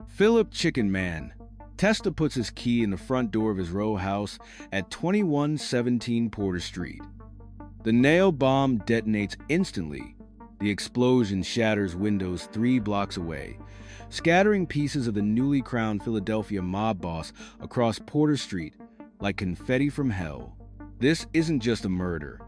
Philip Chicken Man. Testa puts his key in the front door of his row house at 2117 Porter Street. The nail bomb detonates instantly. The explosion shatters windows 3 blocks away, scattering pieces of the newly crowned Philadelphia mob boss across Porter Street like confetti from hell. This isn't just a murder.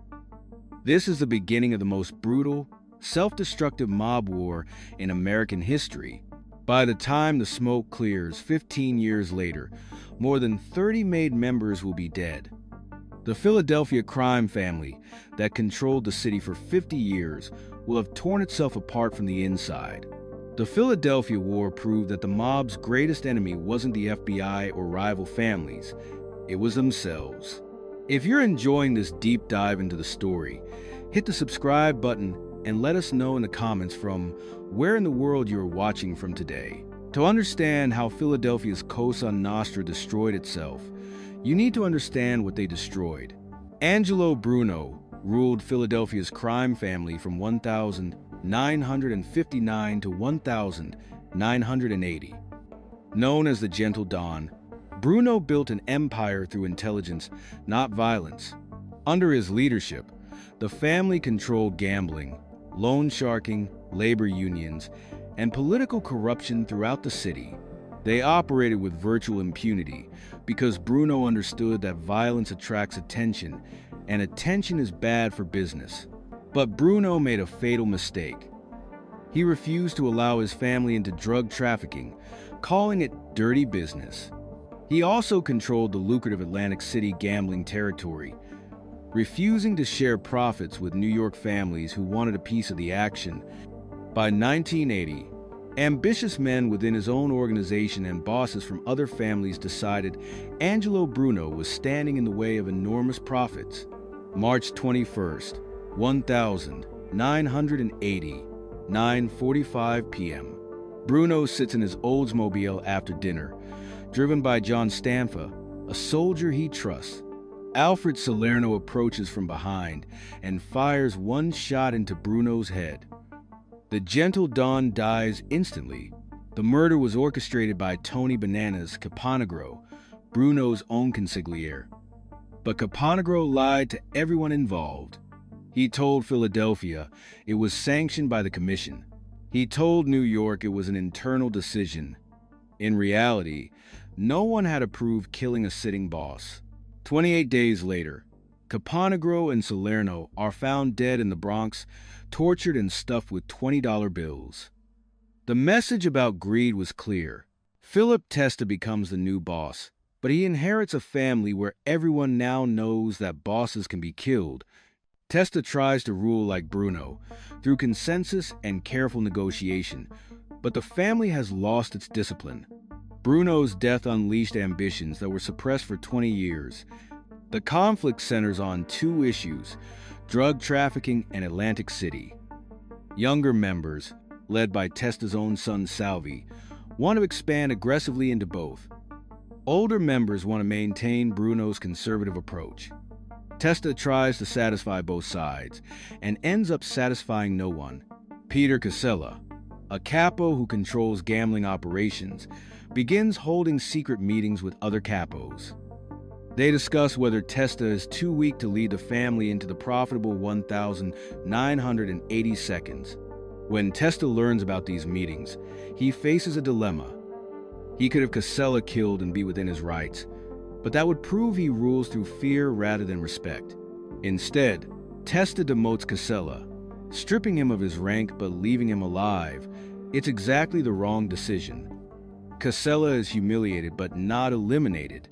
This is the beginning of the most brutal, self-destructive mob war in American history. By the time the smoke clears 15 years later, more than 30 made members will be dead. The Philadelphia crime family that controlled the city for 50 years will have torn itself apart from the inside. The Philadelphia War proved that the mob's greatest enemy wasn't the FBI or rival families, it was themselves. If you're enjoying this deep dive into the story, hit the subscribe button and let us know in the comments from where in the world you are watching from today. To understand how Philadelphia's Cosa Nostra destroyed itself, you need to understand what they destroyed. Angelo Bruno ruled Philadelphia's crime family from 1959 to 1980. Known as the Gentle Don, Bruno built an empire through intelligence, not violence. Under his leadership, the family controlled gambling, loan sharking, labor unions, and political corruption throughout the city. They operated with virtual impunity because Bruno understood that violence attracts attention, and attention is bad for business. But Bruno made a fatal mistake. He refused to allow his family into drug trafficking, calling it dirty business. He also controlled the lucrative Atlantic City gambling territory, refusing to share profits with New York families who wanted a piece of the action. By 1980, ambitious men within his own organization and bosses from other families decided Angelo Bruno was standing in the way of enormous profits. March 21st, 1980, 9:45 p.m. Bruno sits in his Oldsmobile after dinner, driven by John Stanfa, a soldier he trusts. Alfred Salerno approaches from behind and fires one shot into Bruno's head. The Gentle Don dies instantly. The murder was orchestrated by Tony Bananas Caponegro, Bruno's own consigliere. But Caponegro lied to everyone involved. He told Philadelphia it was sanctioned by the commission. He told New York it was an internal decision. In reality, no one had approved killing a sitting boss. 28 days later, Caponegro and Salerno are found dead in the Bronx, tortured and stuffed with $20 bills. The message about greed was clear. Philip Testa becomes the new boss, but he inherits a family where everyone now knows that bosses can be killed. Testa tries to rule like Bruno, through consensus and careful negotiation, but the family has lost its discipline. Bruno's death unleashed ambitions that were suppressed for 20 years. The conflict centers on 2 issues: drug trafficking and Atlantic City. Younger members, led by Testa's own son Salvie, want to expand aggressively into both. Older members want to maintain Bruno's conservative approach. Testa tries to satisfy both sides and ends up satisfying no one. Peter Casella, a capo who controls gambling operations, begins holding secret meetings with other capos. They discuss whether Testa is too weak to lead the family into the profitable 1,980 seconds. When Testa learns about these meetings, he faces a dilemma. He could have Casella killed and be within his rights, but that would prove he rules through fear rather than respect. Instead, Testa demotes Casella, stripping him of his rank but leaving him alive. It's exactly the wrong decision. Casella is humiliated but not eliminated.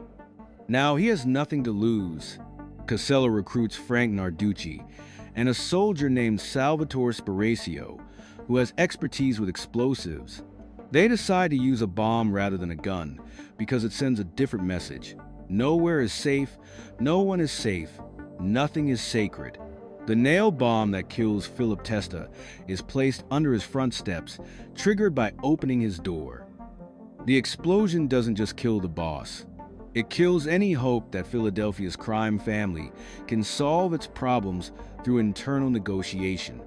Now he has nothing to lose. Casella recruits Frank Narducci and a soldier named Salvatore Sparacio, who has expertise with explosives. They decide to use a bomb rather than a gun because it sends a different message. Nowhere is safe, no one is safe, nothing is sacred. The nail bomb that kills Philip Testa is placed under his front steps, triggered by opening his door. The explosion doesn't just kill the boss. It kills any hope that Philadelphia's crime family can solve its problems through internal negotiation.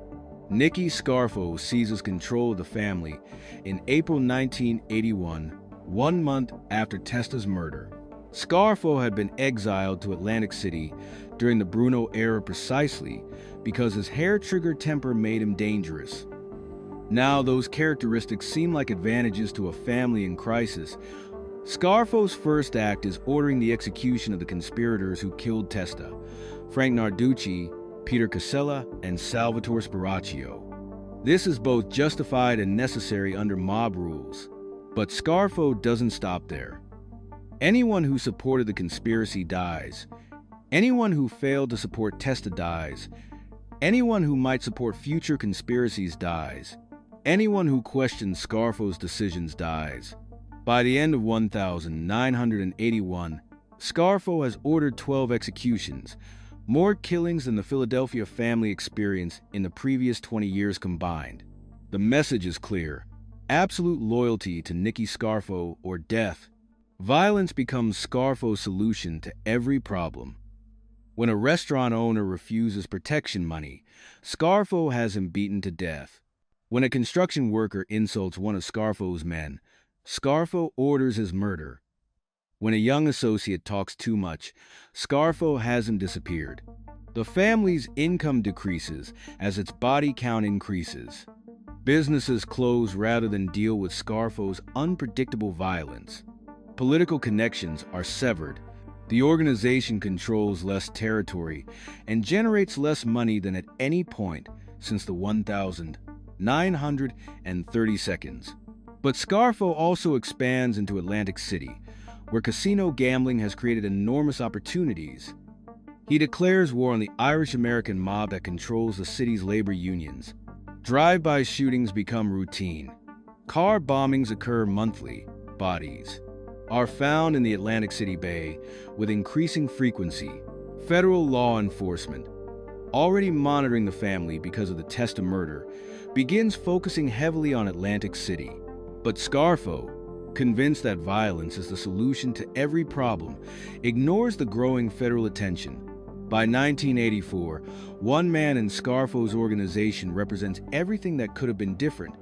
Nicky Scarfo seizes control of the family in April 1981, 1 month after Testa's murder. Scarfo had been exiled to Atlantic City during the Bruno era precisely because his hair-trigger temper made him dangerous. Now those characteristics seem like advantages to a family in crisis. Scarfo's first act is ordering the execution of the conspirators who killed Testa: Frank Narducci, Peter Casella, and Salvatore Spiraccio. This is both justified and necessary under mob rules. But Scarfo doesn't stop there. Anyone who supported the conspiracy dies. Anyone who failed to support Testa dies. Anyone who might support future conspiracies dies. Anyone who questions Scarfo's decisions dies. By the end of 1981, Scarfo has ordered 12 executions, more killings than the Philadelphia family experienced in the previous 20 years combined. The message is clear: absolute loyalty to Nicky Scarfo or death. Violence becomes Scarfo's solution to every problem. When a restaurant owner refuses protection money, Scarfo has him beaten to death. When a construction worker insults one of Scarfo's men, Scarfo orders his murder. When a young associate talks too much, Scarfo has him disappeared. The family's income decreases as its body count increases. Businesses close rather than deal with Scarfo's unpredictable violence. Political connections are severed. The organization controls less territory and generates less money than at any point since the 1932. But Scarfo also expands into Atlantic City, where casino gambling has created enormous opportunities. He declares war on the Irish-American mob that controls the city's labor unions. Drive-by shootings become routine. Car bombings occur monthly. Bodies are found in the Atlantic City Bay with increasing frequency. Federal law enforcement, already monitoring the family because of the Testa murder, begins focusing heavily on Atlantic City. But Scarfo, convinced that violence is the solution to every problem, ignores the growing federal attention. By 1984, one man in Scarfo's organization represents everything that could have been different: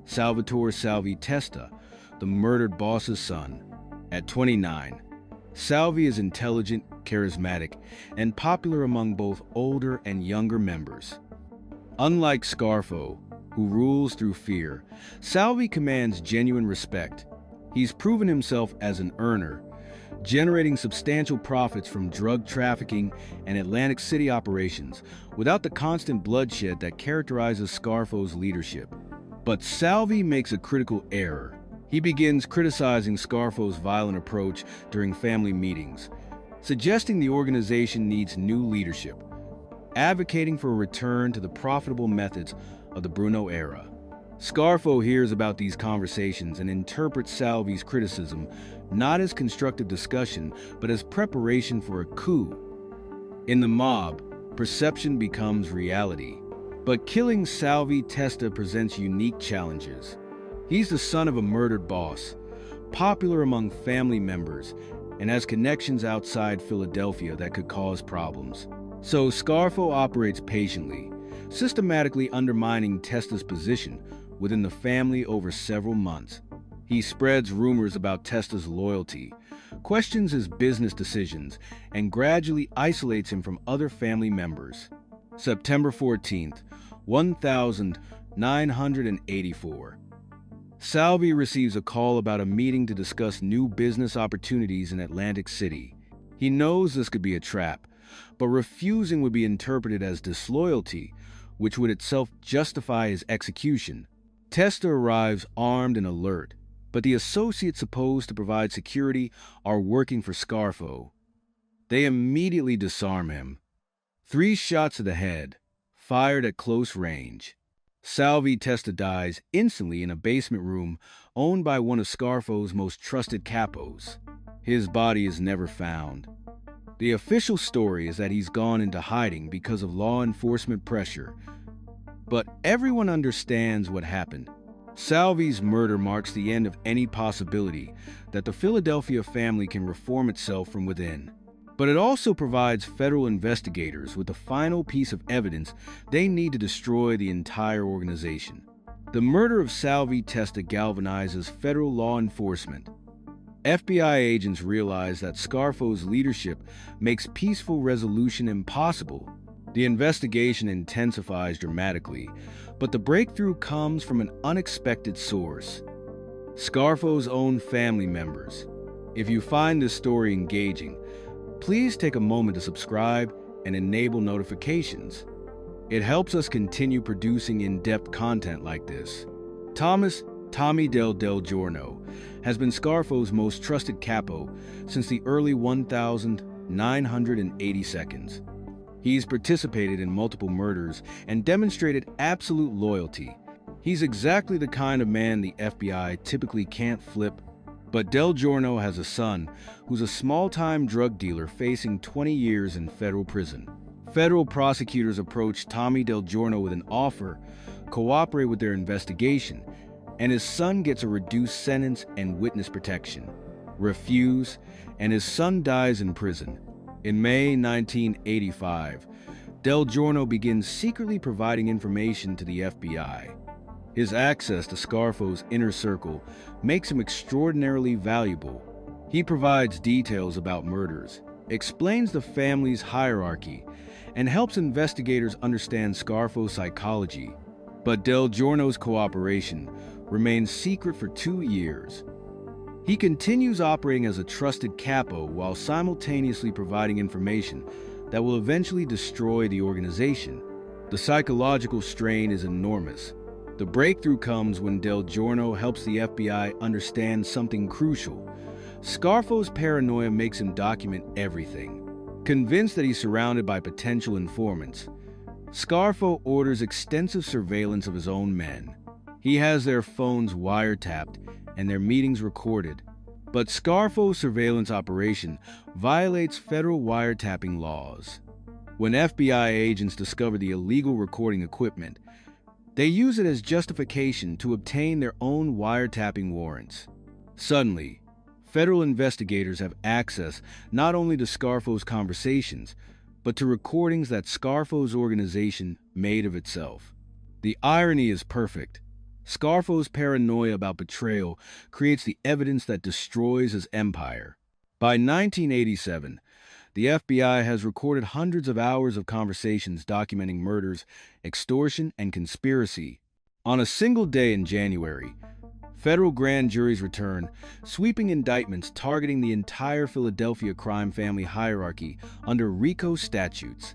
Salvie Testa, the murdered boss's son. At 29, Salvie is intelligent, charismatic, and popular among both older and younger members. Unlike Scarfo, who rules through fear, Salvie commands genuine respect. He's proven himself as an earner, generating substantial profits from drug trafficking and Atlantic City operations without the constant bloodshed that characterizes Scarfo's leadership. But Salvie makes a critical error. He begins criticizing Scarfo's violent approach during family meetings, suggesting the organization needs new leadership, advocating for a return to the profitable methods of the Bruno era. Scarfo hears about these conversations and interprets Salvie's criticism not as constructive discussion, but as preparation for a coup. In the mob, perception becomes reality. But killing Salvie Testa presents unique challenges. He's the son of a murdered boss, popular among family members, and has connections outside Philadelphia that could cause problems. So Scarfo operates patiently, systematically undermining Testa's position within the family over several months. He spreads rumors about Testa's loyalty, questions his business decisions, and gradually isolates him from other family members. September 14th, 1984. Salvie receives a call about a meeting to discuss new business opportunities in Atlantic City. He knows this could be a trap, but refusing would be interpreted as disloyalty, which would itself justify his execution. Testa arrives armed and alert, but the associates supposed to provide security are working for Scarfo. They immediately disarm him. 3 shots to the head, fired at close range. Salvie Testa dies instantly in a basement room owned by one of Scarfo's most trusted capos. His body is never found. The official story is that he's gone into hiding because of law enforcement pressure. But everyone understands what happened. Salvie's murder marks the end of any possibility that the Philadelphia family can reform itself from within. But it also provides federal investigators with the final piece of evidence they need to destroy the entire organization. The murder of Salvie Testa galvanizes federal law enforcement. FBI agents realize that Scarfo's leadership makes peaceful resolution impossible. The investigation intensifies dramatically, but the breakthrough comes from an unexpected source: Scarfo's own family members. If you find this story engaging, please take a moment to subscribe and enable notifications. It helps us continue producing in-depth content like this. Tommy Del Giorno has been Scarfo's most trusted capo since the early 1980s. He's participated in multiple murders and demonstrated absolute loyalty. He's exactly the kind of man the FBI typically can't flip. But Del Giorno has a son who's a small-time drug dealer facing 20 years in federal prison. Federal prosecutors approach Tommy Del Giorno with an offer: cooperate with their investigation, and his son gets a reduced sentence and witness protection. Refuse, and his son dies in prison. In May 1985, Del Giorno begins secretly providing information to the FBI. His access to Scarfo's inner circle makes him extraordinarily valuable. He provides details about murders, explains the family's hierarchy, and helps investigators understand Scarfo's psychology. But Del Giorno's cooperation remains secret for 2 years. He continues operating as a trusted capo while simultaneously providing information that will eventually destroy the organization. The psychological strain is enormous. The breakthrough comes when Del Giorno helps the FBI understand something crucial. Scarfo's paranoia makes him document everything. Convinced that he's surrounded by potential informants, Scarfo orders extensive surveillance of his own men. He has their phones wiretapped and their meetings recorded. But Scarfo's surveillance operation violates federal wiretapping laws. When FBI agents discover the illegal recording equipment, they use it as justification to obtain their own wiretapping warrants. Suddenly, federal investigators have access not only to Scarfo's conversations, but to recordings that Scarfo's organization made of itself. The irony is perfect. Scarfo's paranoia about betrayal creates the evidence that destroys his empire. By 1987, the FBI has recorded hundreds of hours of conversations documenting murders, extortion, and conspiracy. On a single day in January, federal grand juries return, sweeping indictments targeting the entire Philadelphia crime family hierarchy under RICO statutes.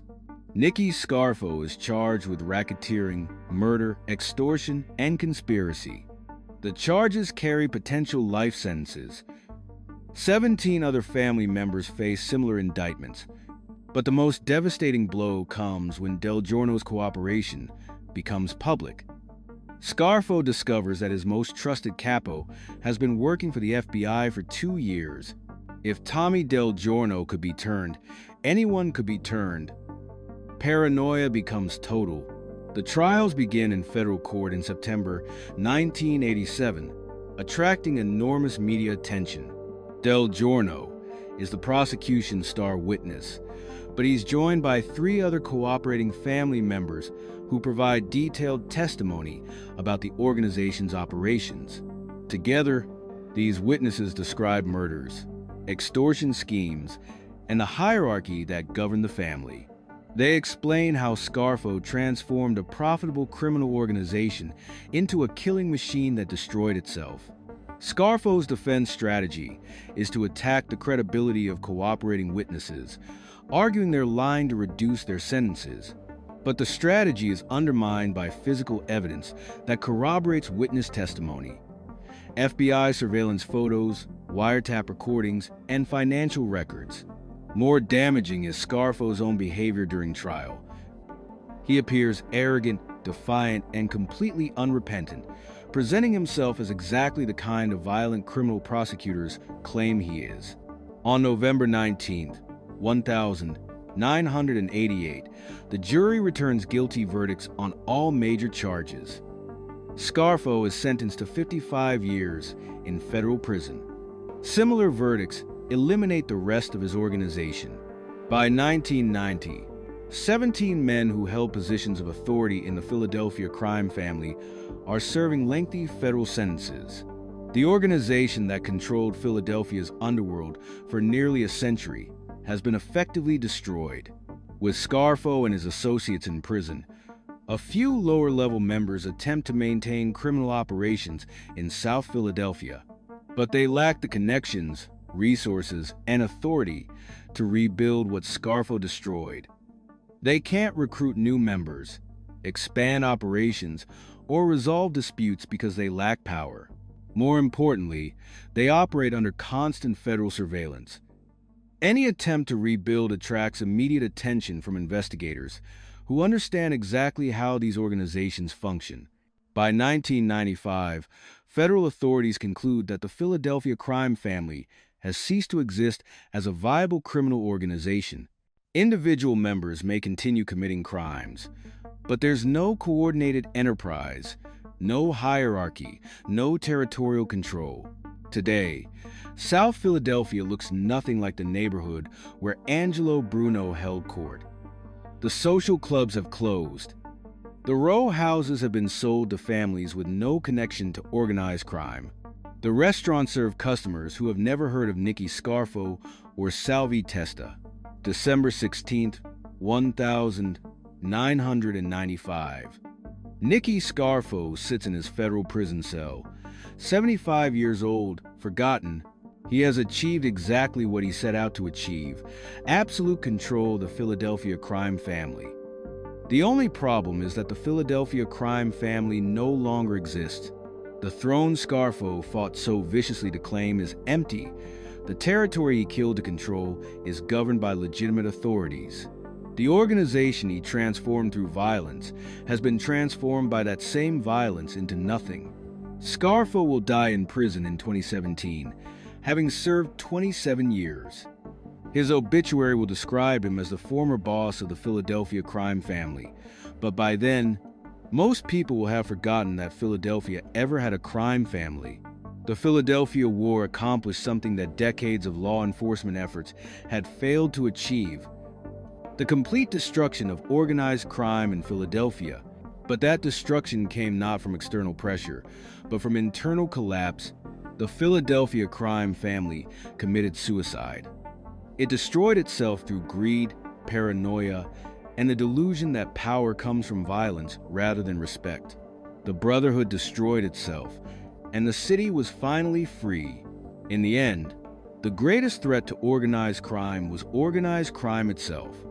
Nicky Scarfo is charged with racketeering, murder, extortion, and conspiracy. The charges carry potential life sentences. 17 other family members face similar indictments, but the most devastating blow comes when Del Giorno's cooperation becomes public. Scarfo discovers that his most trusted capo has been working for the FBI for 2 years. If Tommy Del Giorno could be turned, anyone could be turned. Paranoia becomes total. The trials begin in federal court in September 1987, attracting enormous media attention. Del Giorno is the prosecution's star witness, but he's joined by 3 other cooperating family members who provide detailed testimony about the organization's operations. Together, these witnesses describe murders, extortion schemes, and the hierarchy that governed the family. They explain how Scarfo transformed a profitable criminal organization into a killing machine that destroyed itself. Scarfo's defense strategy is to attack the credibility of cooperating witnesses, arguing they're lying to reduce their sentences. But the strategy is undermined by physical evidence that corroborates witness testimony. FBI surveillance photos, wiretap recordings, and financial records. More damaging is Scarfo's own behavior during trial. He appears arrogant, defiant, and completely unrepentant, presenting himself as exactly the kind of violent criminal prosecutors claim he is. On November 19, 1988, the jury returns guilty verdicts on all major charges. Scarfo is sentenced to 55 years in federal prison. Similar verdicts eliminate the rest of his organization. By 1990, 17 men who held positions of authority in the Philadelphia crime family are serving lengthy federal sentences. The organization that controlled Philadelphia's underworld for nearly a century has been effectively destroyed. With Scarfo and his associates in prison, a few lower-level members attempt to maintain criminal operations in South Philadelphia, but they lack the connections, resources, and authority to rebuild what Scarfo destroyed. They can't recruit new members, expand operations, or resolve disputes because they lack power. More importantly, they operate under constant federal surveillance. Any attempt to rebuild attracts immediate attention from investigators who understand exactly how these organizations function. By 1995, federal authorities conclude that the Philadelphia crime family has ceased to exist as a viable criminal organization. Individual members may continue committing crimes, but there's no coordinated enterprise, no hierarchy, no territorial control. Today, South Philadelphia looks nothing like the neighborhood where Angelo Bruno held court. The social clubs have closed. The row houses have been sold to families with no connection to organized crime. The restaurants serve customers who have never heard of Nicky Scarfo or Salvie Testa. December 16, 1995. Nicky Scarfo sits in his federal prison cell. 75 years old, forgotten, he has achieved exactly what he set out to achieve: absolute control of the Philadelphia crime family. The only problem is that the Philadelphia crime family no longer exists. The throne Scarfo fought so viciously to claim is empty. The territory he killed to control is governed by legitimate authorities. The organization he transformed through violence has been transformed by that same violence into nothing. Scarfo will die in prison in 2017, having served 27 years. His obituary will describe him as the former boss of the Philadelphia crime family, but by then, most people will have forgotten that Philadelphia ever had a crime family. The Philadelphia War accomplished something that decades of law enforcement efforts had failed to achieve: the complete destruction of organized crime in Philadelphia. But that destruction came not from external pressure, but from internal collapse. The Philadelphia crime family committed suicide. It destroyed itself through greed, paranoia, and the delusion that power comes from violence rather than respect. The Brotherhood destroyed itself, and the city was finally free. In the end, the greatest threat to organized crime was organized crime itself.